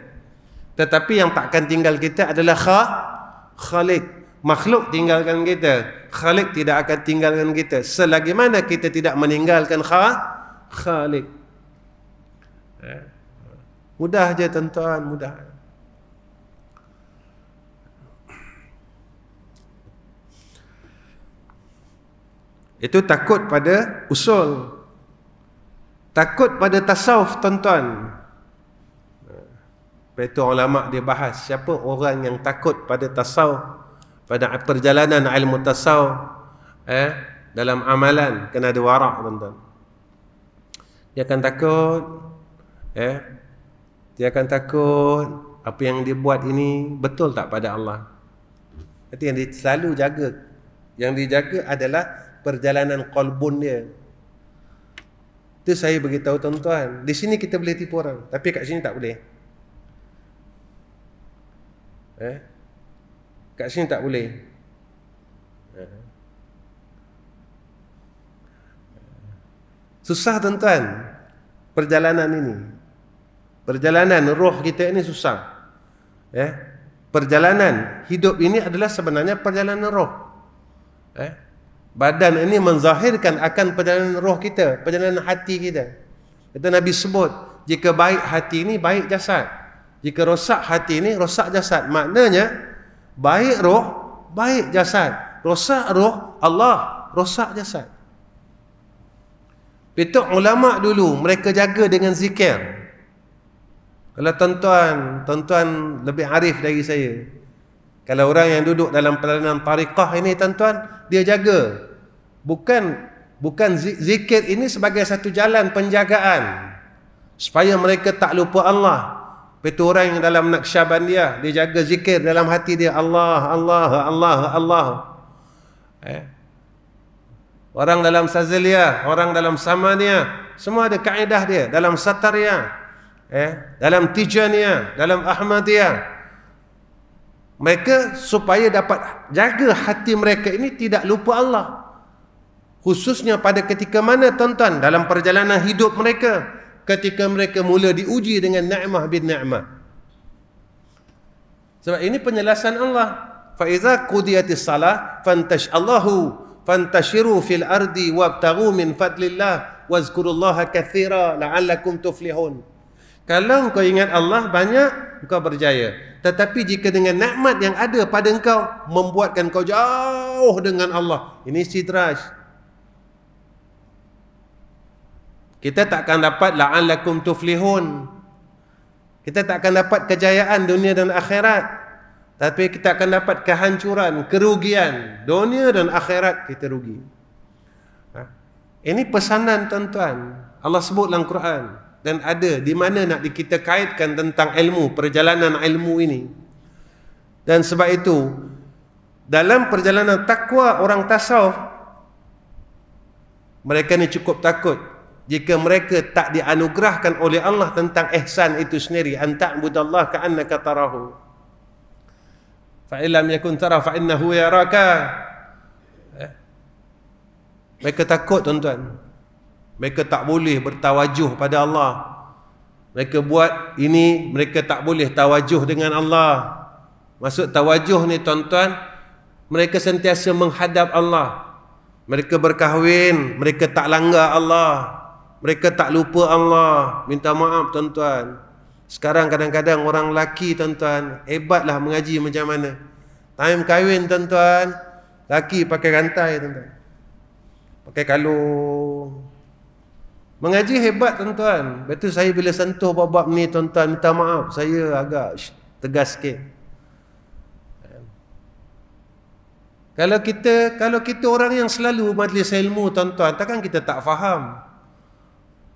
Tetapi yang takkan tinggal kita adalah Khalik. Makhluk tinggalkan kita, Khalik tidak akan tinggalkan kita selagi mana kita tidak meninggalkan Khalik. Mudah je, tuan-tuan, mudah. Itu takut pada usul. Takut pada tasawuf, tuan-tuan. Itu ulama' dia bahas siapa orang yang takut pada tasawuf, pada perjalanan ilmu tasawuf, dalam amalan kena ada warak, tuan-tuan. Dia akan takut, dia akan takut apa yang dia buat ini betul tak pada Allah. Itu yang dia selalu jaga. Yang dijaga adalah perjalanan qalbun dia. Itu saya beritahu, tuan-tuan. Di sini kita boleh tipu orang, tapi kat sini tak boleh. Kat sini tak boleh. Susah, tuan-tuan, perjalanan ini. Perjalanan roh kita ini susah. Perjalanan hidup ini adalah sebenarnya perjalanan roh. Badan ini menzahirkan akan perjalanan roh kita, perjalanan hati kita. Kata Nabi sebut, jika baik hati ini, baik jasad. Jika rosak hati ini, rosak jasad. Maknanya, baik roh, baik jasad. Rosak roh, Allah, rosak jasad. Itu ulama' dulu, mereka jaga dengan zikir. Kalau tuan-tuan lebih arif dari saya. Kalau orang yang duduk dalam perjalanan tariqah ini, tuan-tuan, dia jaga. Bukan zikir ini sebagai satu jalan penjagaan supaya mereka tak lupa Allah. Itu orang yang dalam Naqsyabandiyah, dia jaga zikir dalam hati dia, Allah, Allah, Allah, Allah. Orang dalam Saziliyah, orang dalam Samaniyah, semua ada kaedah dia. Dalam Satariyah, dalam Tijaniyah, dalam Ahmadiyah. Mereka supaya dapat jaga hati mereka ini tidak lupa Allah. Khususnya pada ketika mana tuan-tuan dalam perjalanan hidup mereka, ketika mereka mula diuji dengan ni'mah bin ni'mah. Sebab ini penjelasan Allah. Fa iza qudiyatis salah fantashiru fil ardi wabtaghu min fadlillah wazkurullaha katsira la'allakum tuflihun. Kalau engkau ingat Allah banyak, engkau berjaya. Tetapi jika dengan nikmat yang ada pada engkau membuatkan kau jauh dengan Allah, ini istidraj. Kita tak akan dapat la'allakum tuflihun. Kita tak akan dapat kejayaan dunia dan akhirat. Tapi kita akan dapat kehancuran, kerugian. Dunia dan akhirat kita rugi. Ini pesanan tuan-tuan. Allah sebut dalam Quran. Dan ada di mana nak kita kaitkan tentang ilmu, perjalanan ilmu ini. Dan sebab itu, dalam perjalanan takwa orang tasawuf, mereka ni cukup takut jika mereka tak dianugerahkan oleh Allah tentang ihsan itu sendiri, an ta'budallah ka'annaka tarahu fa illam yakun tara fa innahu yaraka. Mereka takut tuan-tuan. Mereka tak boleh bertawajuh pada Allah. Mereka buat ini, mereka tak boleh tawajuh dengan Allah. Maksud tawajuh ni tuan-tuan, mereka sentiasa menghadap Allah. Mereka berkahwin, mereka tak langgar Allah. Mereka tak lupa Allah. Minta maaf tuan-tuan. Sekarang kadang-kadang orang lelaki tuan-tuan, hebatlah mengaji macam mana. Time kahwin tuan-tuan, lelaki pakai rantai tuan-tuan, pakai kalung. Mengaji hebat tuan-tuan. Betul, saya bila sentuh bab-bab ni tuan-tuan, minta maaf, saya agak tegas sikit. Kalau kita orang yang selalu majlis ilmu tuan-tuan, takkan kita tak faham.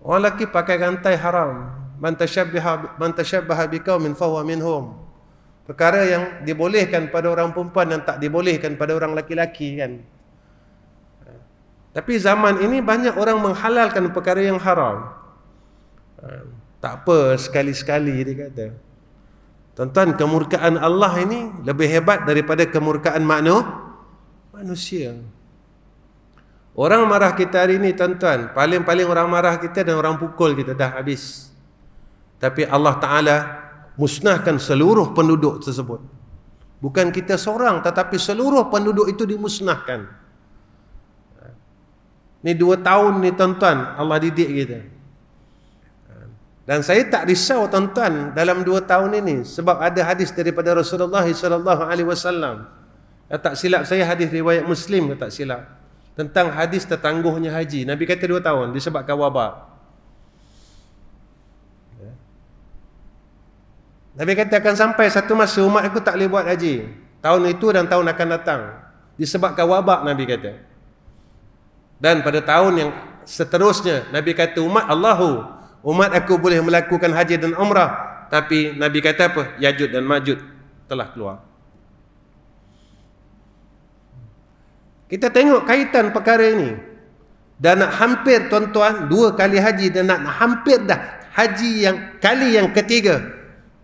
Orang lelaki pakai rantai haram. Man tashabbaha biqaumin fahuwa minhum. Perkara yang dibolehkan pada orang perempuan dan tak dibolehkan pada orang lelaki-lelaki kan. Tapi zaman ini banyak orang menghalalkan perkara yang haram. Tak apa, sekali-sekali dia kata. Tuan-tuan, kemurkaan Allah ini lebih hebat daripada kemurkaan manusia. Orang marah kita hari ini tuan-tuan, paling-paling orang marah kita dan orang pukul kita dah habis. Tapi Allah Ta'ala musnahkan seluruh penduduk tersebut. Bukan kita seorang, tetapi seluruh penduduk itu dimusnahkan. Ni 2 tahun ni tuan-tuan, Allah didik kita. Dan saya tak risau tuan-tuan dalam 2 tahun ini, sebab ada hadis daripada Rasulullah SAW. Tak silap saya, hadis riwayat Muslim, tak silap, tentang hadis tertangguhnya haji. Nabi kata 2 tahun disebabkan wabak. Nabi kata akan sampai satu masa umat aku tak boleh buat haji. Tahun itu dan tahun akan datang. Disebabkan wabak, Nabi kata. Dan pada tahun yang seterusnya, Nabi kata umat aku boleh melakukan haji dan umrah. Tapi Nabi kata apa? Yajud dan Majud telah keluar. Kita tengok kaitan perkara ini. Dan nak hampir tuan-tuan 2 kali haji, dan nak hampir dah haji yang kali yang ketiga,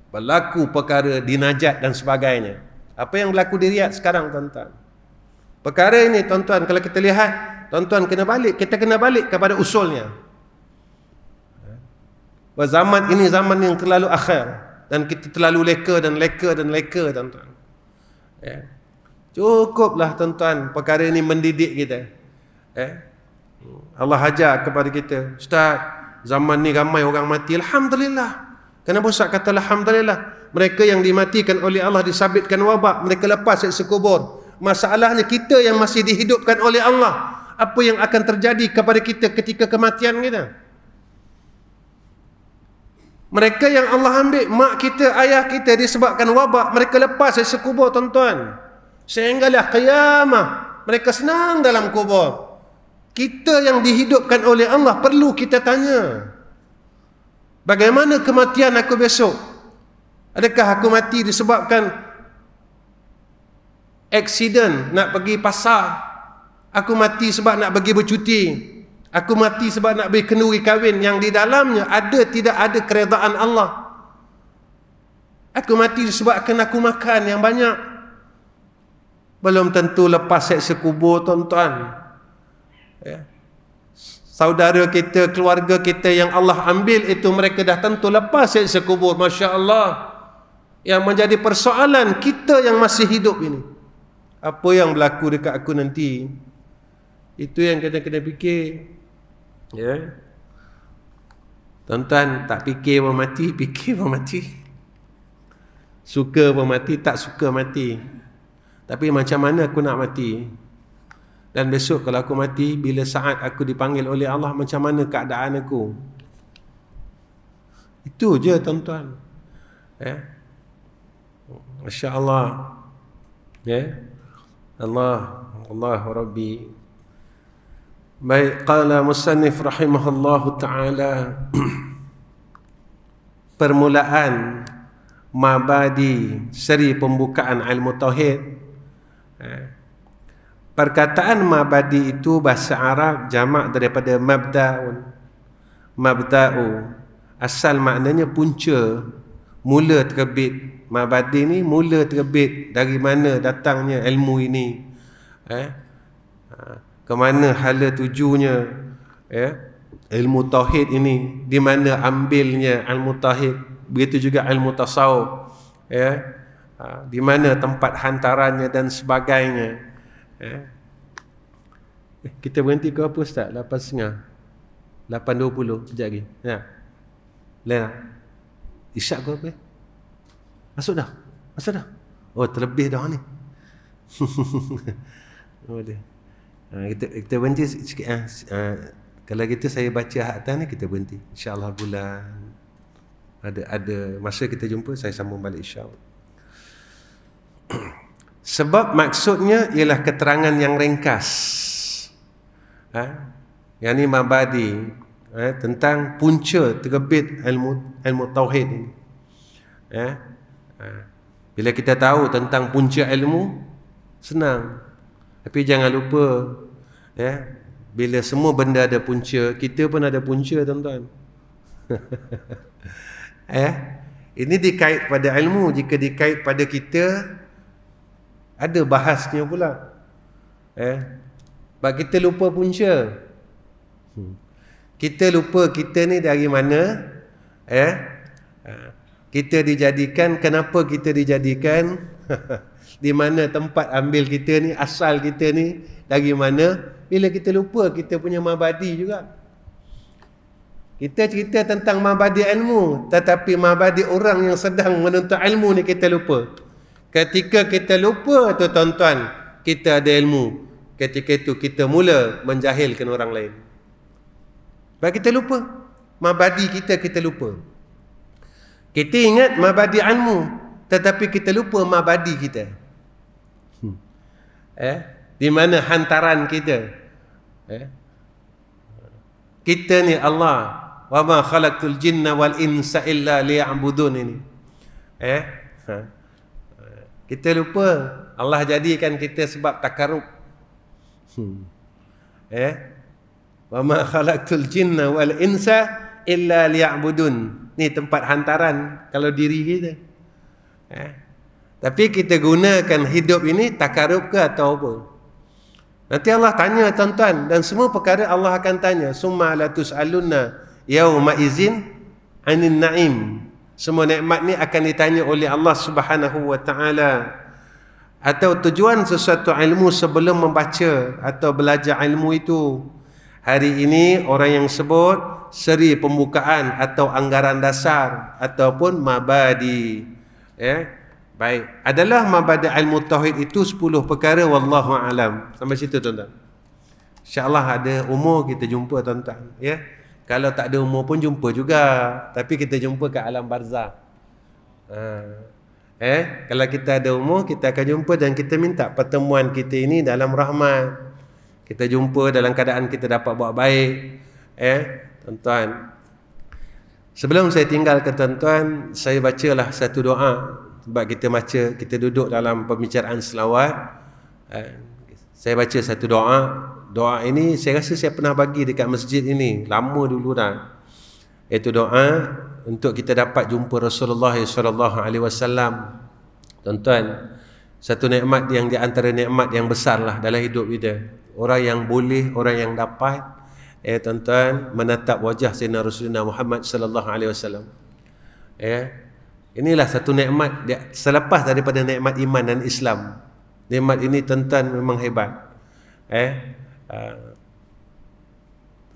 berlaku perkara di Najat dan sebagainya. Apa yang berlaku di Riyadh sekarang tuan-tuan? Perkara ini tuan-tuan, kalau kita lihat, tuan-tuan kita kena balik kepada usulnya. Zaman ini zaman yang terlalu akhir, dan kita terlalu leka tuan-tuan. Cukuplah tuan-tuan, perkara ini mendidik kita. Allah ajar kepada kita, Ustaz, zaman ni ramai orang mati. Alhamdulillah. Kenapa Ustaz kata alhamdulillah? Mereka yang dimatikan oleh Allah disabitkan wabak, mereka lepas siksa kubur. Masalahnya kita yang masih dihidupkan oleh Allah, apa yang akan terjadi kepada kita ketika kematian kita? Mereka yang Allah ambil, mak kita, ayah kita disebabkan wabak, mereka lepas siksa kubur tuan-tuan. Sehinggalah qiyamah, mereka senang dalam kubur. Kita yang dihidupkan oleh Allah, perlu kita tanya, bagaimana kematian aku besok? Adakah aku mati disebabkan aksiden nak pergi pasar? Aku mati sebab nak pergi bercuti. Aku mati sebab nak pergi kenduri kahwin yang di dalamnya tidak ada keredaan Allah. Aku mati disebabkan aku makan yang banyak. Belum tentu lepas seksa kubur, tuan-tuan. Ya. Saudara kita, keluarga kita yang Allah ambil itu, mereka dah tentu lepas seksa kubur. Masya Allah. Yang menjadi persoalan kita yang masih hidup ini, apa yang berlaku dekat aku nanti? Itu yang kita kena fikir. Ya. Tuan-tuan, tak fikir pun mati, fikir pun mati. Suka pun mati, tak suka mati. Tapi macam mana aku nak mati? Dan besok kalau aku mati, bila saat aku dipanggil oleh Allah, macam mana keadaan aku? Itu je, tuan-tuan. Ya. Masya Allah. Ya. Allah Rabbi. Baik, qala musannif rahimahullahu ta'ala, permulaan mabadi seri pembukaan ilmu tauhid. Perkataan mabadi itu bahasa Arab jamak daripada mabda'u, asal maknanya punca, mula terbit. Mabadi ni mula terbit, dari mana datangnya ilmu ini, ke mana hala tujunya, ya, ilmu tauhid ini, di mana ambilnya ilmu tauhid. Begitu juga ilmu tasawuf, ya, di mana tempat hantarannya dan sebagainya. Ya. Kita berhenti ke apa, Ustaz? 8.30, 8.20 sekejap lagi. Ya. Lena, isyak ke apa? Masuk dah. Oh, terlebih dah ni. Boleh. Kita berhenti sikit. Kalau gitu saya baca atas ni, kita berhenti. InsyaAllah bulan ada masa kita jumpa, saya sambung balik insyaAllah. Sebab maksudnya ialah keterangan yang ringkas. Yang ni mabadi, tentang punca terbit ilmu tauhid ini. Bila kita tahu tentang punca ilmu, senang. Tapi jangan lupa, ya, bila semua benda ada punca, kita pun ada punca, tuan-tuan. Ini dikait pada ilmu. Jika dikait pada kita, ada bahasnya pula. Sebab kita lupa punca. Kita lupa kita ni dari mana, kita dijadikan, kenapa kita dijadikan, di mana tempat ambil kita ni, asal kita ni dari mana. Bila kita lupa kita punya mabadi juga. Kita cerita tentang mabadi ilmu, tetapi mabadi orang yang sedang menuntut ilmu ni kita lupa. Ketika kita lupa tu, tuan-tuan, kita ada ilmu. Ketika itu kita mula menjahilkan orang lain. Sebab kita lupa mabadi kita lupa. Kita ingat mabadi ilmu, tetapi kita lupa mabadi kita. Di mana hantaran kita. Kita ni Allah, wa ma khalaqtul jinna wal insa illa liya'budun ini. Kita lupa Allah jadikan kita sebab takarrub. Wa ma khalaqtul jinna wal insa illa liya'budun. Ni tempat hantaran kalau diri kita. Tapi kita gunakan hidup ini takarrub ke atau apa? Nanti Allah tanya, tuan-tuan, dan semua perkara Allah akan tanya. Summa la tus'alunna yauma izin 'anil na'im. Semua nikmat ni akan ditanya oleh Allah Subhanahu wa taala. Atau tujuan sesuatu ilmu sebelum membaca atau belajar ilmu itu. Hari ini orang yang sebut seri pembukaan atau anggaran dasar ataupun mabadi. Baik, adalah mabadi ilmu tauhid itu 10 perkara, wallahu alam. Sampai situ, tuan-tuan. InsyaAllah ada umur kita jumpa, tuan-tuan, ya. Kalau tak ada umur pun jumpa juga, tapi kita jumpa kat alam barzah. Kalau kita ada umur, kita akan jumpa dan kita minta pertemuan kita ini dalam rahmat. Kita jumpa dalam keadaan kita dapat buat baik, tuan-tuan. Sebelum saya tinggalkan tuan-tuan, saya bacalah satu doa. Sebab kita duduk dalam pembicaraan selawat. Saya baca satu doa. Doa ini saya rasa saya pernah bagi dekat masjid ini, lama dulu dah. Itu doa untuk kita dapat jumpa Rasulullah SAW. Tuan-tuan, satu nikmat yang di antara nikmat yang besarlah dalam hidup kita. Orang yang boleh, orang yang dapat, tuan-tuan, menatap wajah Sayyidina Rasulullah Muhammad sallallahu alaihi wasallam. Inilah satu nikmat selepas daripada nikmat iman dan Islam. Nikmat ini tuan-tuan memang hebat.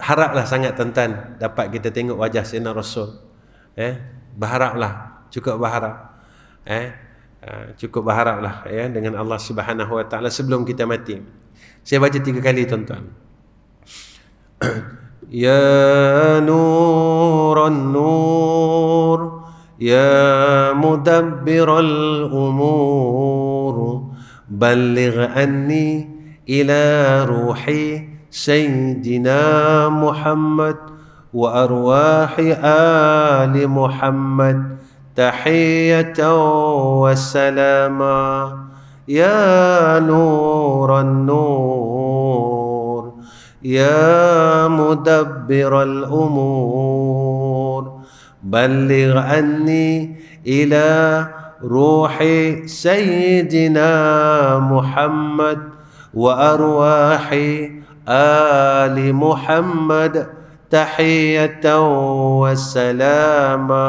Haraplah sangat tuan-tuan dapat kita tengok wajah Sayyidina Rasul. Berharaplah, cukup berharap. Cukup berharaplah dengan Allah Subhanahu wa taala sebelum kita mati. Saya baca 3 kali tuan-tuan. Ya Nuran Nur, Ya Mudabbiral Umur, Balligh anni ila ruhi Sayyidina Muhammad wa arwahi ali Muhammad tahiyatan wa salama. Ya Nuran Nur, Ya Mudabbiral Umur, Balligh anni ila ruhi Sayyidina Muhammad wa arwahi ali Muhammad tahiyatan wa salama.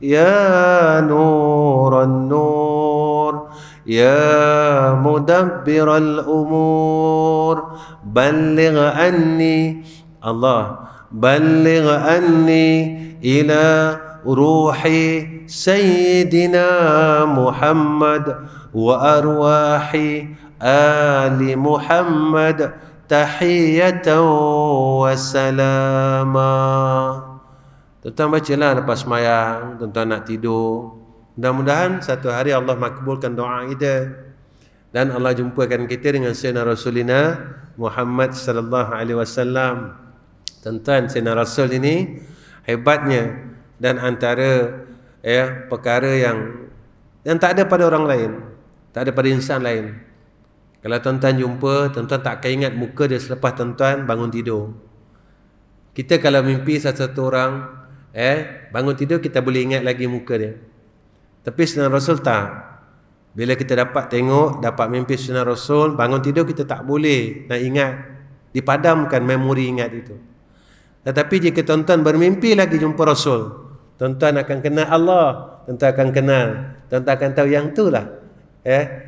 Ya Nuran Nur, Ya Mudabbiral Umur, Balligh anni Allah, Balligh anni ila ruhi Sayyidina Muhammad wa arwahi ali Muhammad tahiyatan wa salama. Tuan-tuan bacalah lepas sembahyang, tuan-tuan nak tidur. Mudah-mudahan satu hari Allah makbulkan doa kita dan Allah jumpakan kita dengan Sayyidina Rasulina Muhammad sallallahu alaihi wasallam. Tuan-tuan, Sayyidina Rasul ini hebatnya dan antara perkara yang tak ada pada orang lain, tak ada pada insan lain. Kalau tuan-tuan jumpa, tuan-tuan tak akan ingat muka dia selepas tuan-tuan bangun tidur. Kita kalau mimpi satu orang, bangun tidur kita boleh ingat lagi muka dia. Tapi Sayyidina Rasul tak. Bila kita dapat tengok, dapat mimpi Sayyidina Rasul, bangun tidur kita tak boleh nak ingat. Dipadamkan memori ingat itu. Tetapi jika tuan-tuan bermimpi lagi jumpa Rasul, tuan-tuan akan kenal Allah, tuan-tuan akan kenal, tuan-tuan akan tahu yang itulah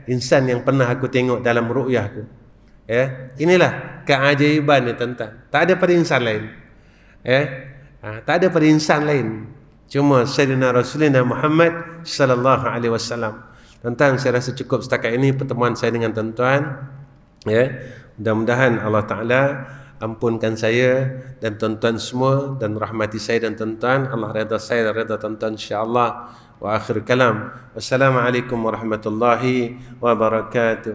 insan yang pernah aku tengok dalam ru'yahku. Inilah keajaiban ni tuan-tuan. Tak ada pada insan lain. Tak ada pada insan lain. Cuma Sayyidina Rasulullah Muhammad sallallahu alaihi wasallam. Tuan-tuan, saya rasa cukup setakat ini pertemuan saya dengan tuan-tuan. Mudah-mudahan Allah Ta'ala ampunkan saya dan tuan-tuan semua dan rahmati saya dan tuan-tuan. Allah redha saya dan redha tuan-tuan insya-Allah. Wa akhir kalam. Wassalamualaikum warahmatullahi wabarakatuh.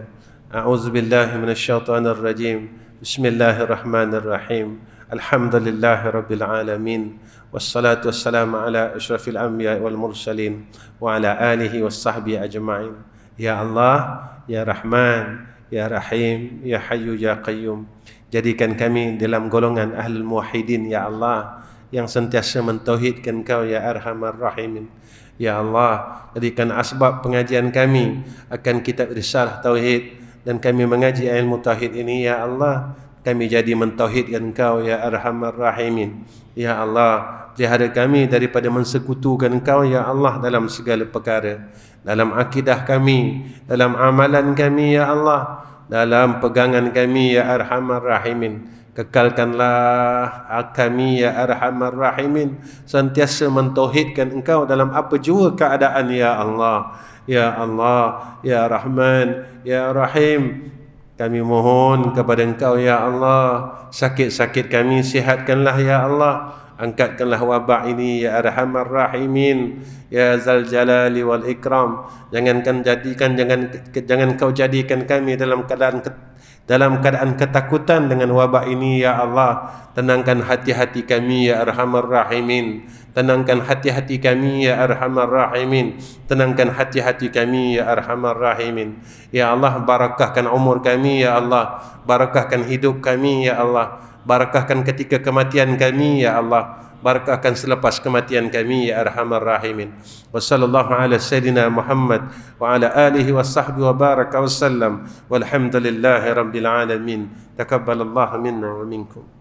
A'udzu billahi minasyaitonir rajim. Bismillahirrahmanirrahim. Alhamdulillahi rabbil alamin. Wassalatu wassalamu ala asyrafil anbiya wal mursalin wa ala alihi wassahbihi ajma'in. Ya Allah, Ya Rahman, Ya Rahim, Ya Hayyu, Ya Qayyum, jadikan kami dalam golongan ahlul muwahhidin ya Allah, yang sentiasa mentauhidkan Kau ya Arhamar Rahimin. Ya Allah, jadikan asbab pengajian kami akan kitab risalah tauhid dan kami mengaji ilmu tauhid ini ya Allah, kami jadi mentauhidkan Kau ya Arhamar Rahimin. Ya Allah, pelihara kami daripada mensekutukan Kau ya Allah dalam segala perkara, dalam akidah kami, dalam amalan kami ya Allah, dalam pegangan kami ya Arhamar Rahimin. Kekalkanlah kami ya Arhamar Rahimin, sentiasa mentauhidkan Engkau dalam apa jua keadaan ya Allah. Ya Allah, Ya Rahman, Ya Rahim, kami mohon kepada Engkau ya Allah, sakit-sakit kami sihatkanlah ya Allah. Angkatkanlah wabak ini ya Arhamar Rahimin, ya Zal Jalali wal Ikram. Jangan Kau jadikan kami dalam keadaan dalam keadaan ketakutan dengan wabak ini, ya Allah. Tenangkan hati-hati kami, ya Arhamar Rahimin. Tenangkan hati-hati kami, ya Arhamar Rahimin. Tenangkan hati-hati kami, ya Arhamar Rahimin. Ya Allah, barakahkan umur kami, ya Allah. Barakahkan hidup kami, ya Allah. Barakahkan ketika kematian kami, ya Allah. Barakahkan selepas kematian kami, ya Arhamar Rahimin. Wa sallallahu ala sayyidina Muhammad wa ala alihi wa sahbihi wa baraka wa sallam. Walhamdulillahi rabbil alamin. Takabbalallahu minna wa minkum.